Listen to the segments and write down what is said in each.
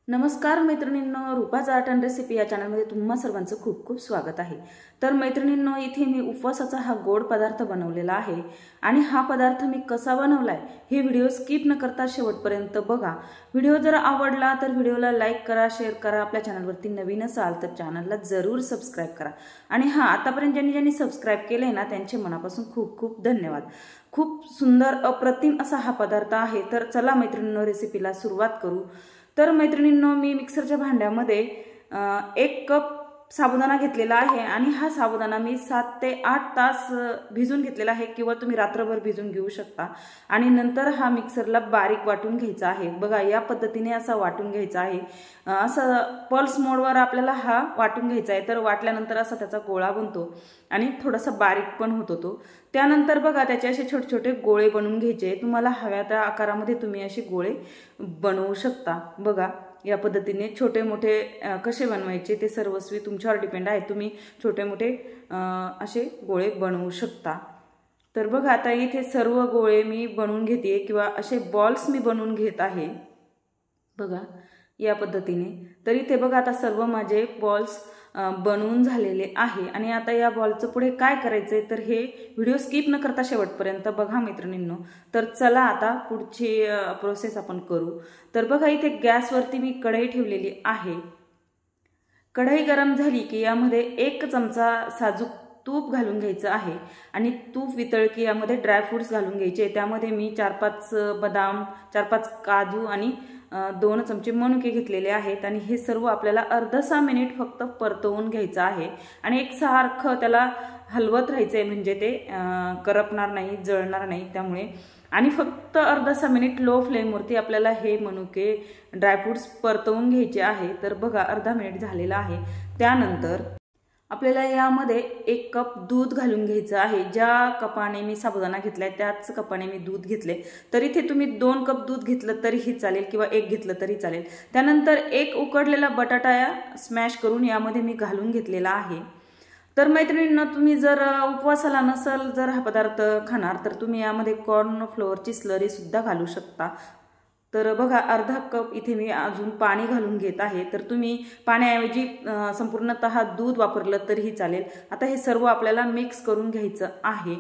नमस्कार मैत्रिणींनो, रूपाज art and recipe या चॅनलमध्ये तुम्हा सर्वांचं खूप खूप स्वागत आहे। तर मैत्रिणींनो, इथे मी उपवासाचा हा गोड पदार्थ बनवलेला आहे आणि हा पदार्थ मी कसा बनवलाय हे व्हिडिओ स्किप न करता शेवटपर्यंत बघा। व्हिडिओ जर आवडला तर व्हिडिओला लाईक करा, शेअर करा। आपल्या चॅनलवरती नवीन असाल तर चॅनलला जरूर सबस्क्राइब करा आणि आतापर्यंत ज्यांनी सबस्क्राइब केले ना त्यांचे मनापासून खूप खूप धन्यवाद। खूप सुंदर अप्रतिम असा हा पदार्थ आहे। तर चला मैत्रिणींनो, रेसिपीला सुरुवात करू। तर मैत्रिणींनो, मी मिक्सरच्या भांड्यामध्ये 1 कप साबुदाणा घेतलेला आहे आणि हा साबुदाणा मी 7 ते 8 तास भिजून घेतलेला आहे किंवा तुम्ही रात्रभर भिजून घेऊ शकता आणि नंतर हा मिक्सरला बारीक वाटून घ्यायचा आहे। बघा, या पद्धतीने असा वाटून घ्यायचा आहे। असं पल्स मोडवर आपल्याला हा वाटून घ्यायचा आहे। तर वाटल्यानंतर असा त्याचा गोळा बनतो आणि थोडासा बारीक पण होतो तो। त्यानंतर बघा, त्याचे असे छोटे छोटे गोळे बनवून घ्यायचे। तुम्हाला हव्या त्या आकारामध्ये तुम्ही असे गोळे बनवू शकता। बघा, या पद्धतीने छोटे मोठे कसे बनवायचे ते सर्वस्वी तुमच्यावर डिपेंड आहे। तुम्ही छोटे मोठे असे गोळे बनवू शकता। तर बघा, आता इथे सर्व गोळे मी बनवून घेते किंवा असे बॉल्स मी बनवून घेत आहे। बघा, या पद्धतीने। तर इथे बघा, आता सर्व माझे बॉल्स बनवून झालेले आहे आणि आता या बॉलचं पुढे काय करायचंय तर हे व्हिडिओ स्किप न करता शेवटपर्यंत बघा मैत्रिणींनो। तर चला आता पुढची प्रोसेस आपण करू। तर बघा, इथे गॅसवरती मी कढई ठेवलेली आहे। कढई गरम झाली की यामध्ये 1 चमचा साजूक तूप घालून घ्यायचं आहे आणि तूप वितळ की यामध्ये ड्रायफ्रुट्स घालून घ्यायचे। त्यामध्ये मी 4-5 बदाम, 4-5 काजू आणि 2 चमचे मनुके घेतलेले आहेत आणि हे सर्व आपल्याला अर्धा मिनिट फक्त परतवून घ्यायचं आहे आणि एकसारखं त्याला हलवत राहायचंय, म्हणजे ते करपणार नाही, जळणार नाही त्यामुळे। आणि फक्त अर्धा मिनिट लो फ्लेमवरती आपल्याला हे मनुके, ड्रायफ्रुट्स परतवून घ्यायचे आहे। तर बघा, अर्धा मिनिट झालेला आहे। त्यानंतर आपल्याला यामध्ये 1 कप दूध घालून घ्यायचं आहे। ज्या कपाने मी साबुदाणा घेतलाय त्याच कपाने मी दूध घेतले। तर इथे तुम्ही 2 कप दूध घेतलं तरीही चालेल किंवा 1 घेतलं तरी चालेल। त्यानंतर 1 उकडलेला बटाटा स्मॅश करून यामध्ये मी घालून घेतलेला आहे। तर मैत्रिणींना, तुम्ही जर उपवासाला नसल जर हा पदार्थ खाणार तर तुम्ही यामध्ये कॉर्न फ्लोअरची स्लरी सुद्धा घालू शकता। तर बघा, अर्धा कप इथे मी अजून पाणी घालून घेत आहे। तर तुम्ही पाण्याऐवजी संपूर्णतः दूध वापरलं तरीही चालेल। आता हे सर्व आपल्याला मिक्स करून घ्यायचं आहे।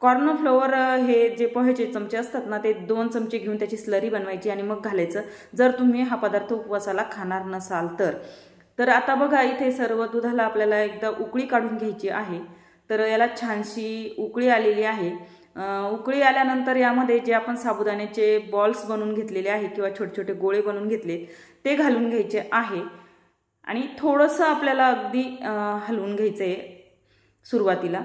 कॉर्न फ्लोअर हे जे पोह्याचे चमचे असतात ना, ते 2 चमचे घेऊन त्याची स्लरी बनवायची आणि मग घालायचं, जर तुम्ही हा पदार्थ उपवासाला खाणार नसाल तर। तर आता बघा, इथे सर्व दुधाला आपल्याला एकदा उकळी काढून घ्यायची आहे। तर याला छानशी उकळी आलेली आहे। उकळी आल्यानंतर यामध्ये जे आपण साबुदाण्याचे बॉल्स बनवून घेतलेले आहे किंवा छोटे छोटे गोळे बनवून घेतले ते घालून घ्यायचे आहे आणि थोडंसं आपल्याला अगदी हलवून घ्यायचंय सुरुवातीला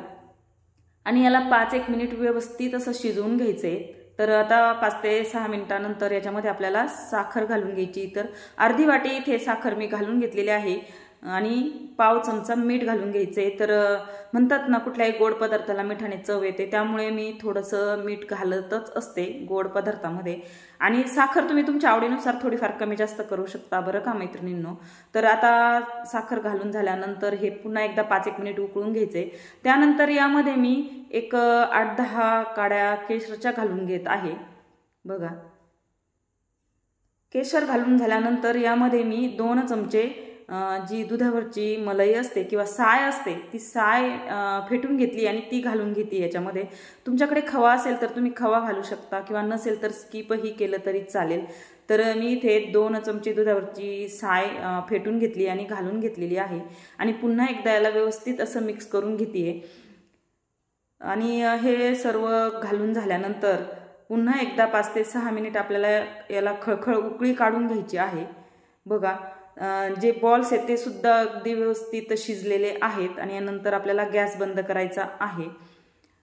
आणि याला 5-1 मिनिट व्यवस्थित असं शिजवून घ्यायचंय। तर आता 5 ते 6 मिनिटांनंतर याच्यामध्ये आपल्याला साखर घालून घ्यायची। तर अर्धी वाटी इथे साखर मी घालून घेतलेली आहे आणि पाव चमचा मीठ घालून घ्यायचे। तर म्हणतात ना, कुठल्याही गोड पदार्थाला मिठाने चव येते, त्यामुळे मी थोडंसं मीठ घालतच असते गोड पदार्थामध्ये। आणि साखर तुम्ही तुमच्या आवडीनुसार थोडीफार कमी जास्त करू शकता बरं का मैत्रिणींनो। तर आता साखर घालून झाल्यानंतर हे पुन्हा एकदा 5-1 मिनिट उकळून घ्यायचे। त्यानंतर यामध्ये मी एक 8-10 काड्या केशरच्या घालून घेत आहे। बघा, केशर घालून झाल्यानंतर यामध्ये मी 2 चमचे जी दुधावरची मलाई असते किंवा साय असते ती साय फेटून घेतली आणि ती घालून घेते याच्यामध्ये। तुमच्याकडे खवा असेल तर तुम्ही खवा घालू शकता किंवा नसेल तर स्किपही केलं तरी चालेल। तर मी इथे 2 चमचे दुधावरची साय फेटून घेतली आणि घालून घेतलेली आहे आणि पुन्हा एकदा याला व्यवस्थित असं मिक्स करून घेते आणि हे सर्व घालून झाल्यानंतर पुन्हा एकदा 5 ते 6 मिनिट आपल्याला याला खळखळ उकळी काढून घ्यायची आहे। बघा, जे बॉल्स आहेत ते सुद्धा अगदी व्यवस्थित शिजलेले आहेत आणि यानंतर आपल्याला गॅस बंद करायचा आहे।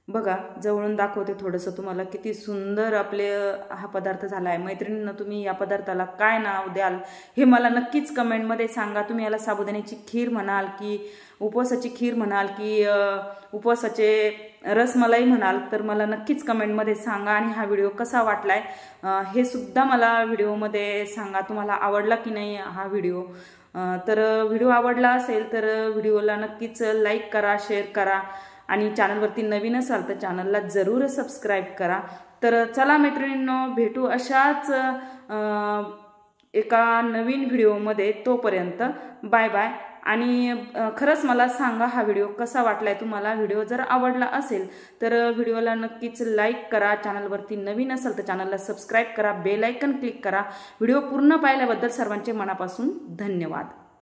बघा, जवळून दाखवते थोडंसं तुम्हाला, किती सुंदर आपले हा पदार्थ झाला आहे। मैत्रिणींना, तुम्ही या पदार्थाला काय नाव द्याल हे मला नक्कीच कमेंटमध्ये सांगा। तुम्ही याला साबुदाण्याची खीर म्हणाल की उपवासाची खीर म्हणाल की उपवासाचे रसमलाई म्हणाल, तर मला नक्कीच कमेंटमध्ये सांगा। आणि हा व्हिडिओ कसा वाटलाय हे सुद्धा मला व्हिडिओमध्ये सांगा। तुम्हाला आवडला की नाही हा व्हिडिओ? तर व्हिडिओ आवडला असेल तर व्हिडिओला नक्कीच लाईक करा, शेअर करा आणि चॅनलवरती नवीन असाल तर चॅनलला जरूर सबस्क्राइब करा। तर चला मैत्रिणींनो, भेटू अशाच एका नवीन व्हिडिओमध्ये. तोपर्यंत बाय बाय. आणि खरंच मला सांगा हा व्हिडिओ कसा वाटलाय तुम्हाला. व्हिडिओ जर आवडला असेल तर व्हिडिओला नक्कीच लाईक करा. चॅनलवरती नवीन असेल तर चॅनलला सबस्क्राईब करा, बेल आयकन क्लिक करा. व्हिडिओ पूर्ण पाहिल्याबद्दल सर्वांचे मनापासून धन्यवाद.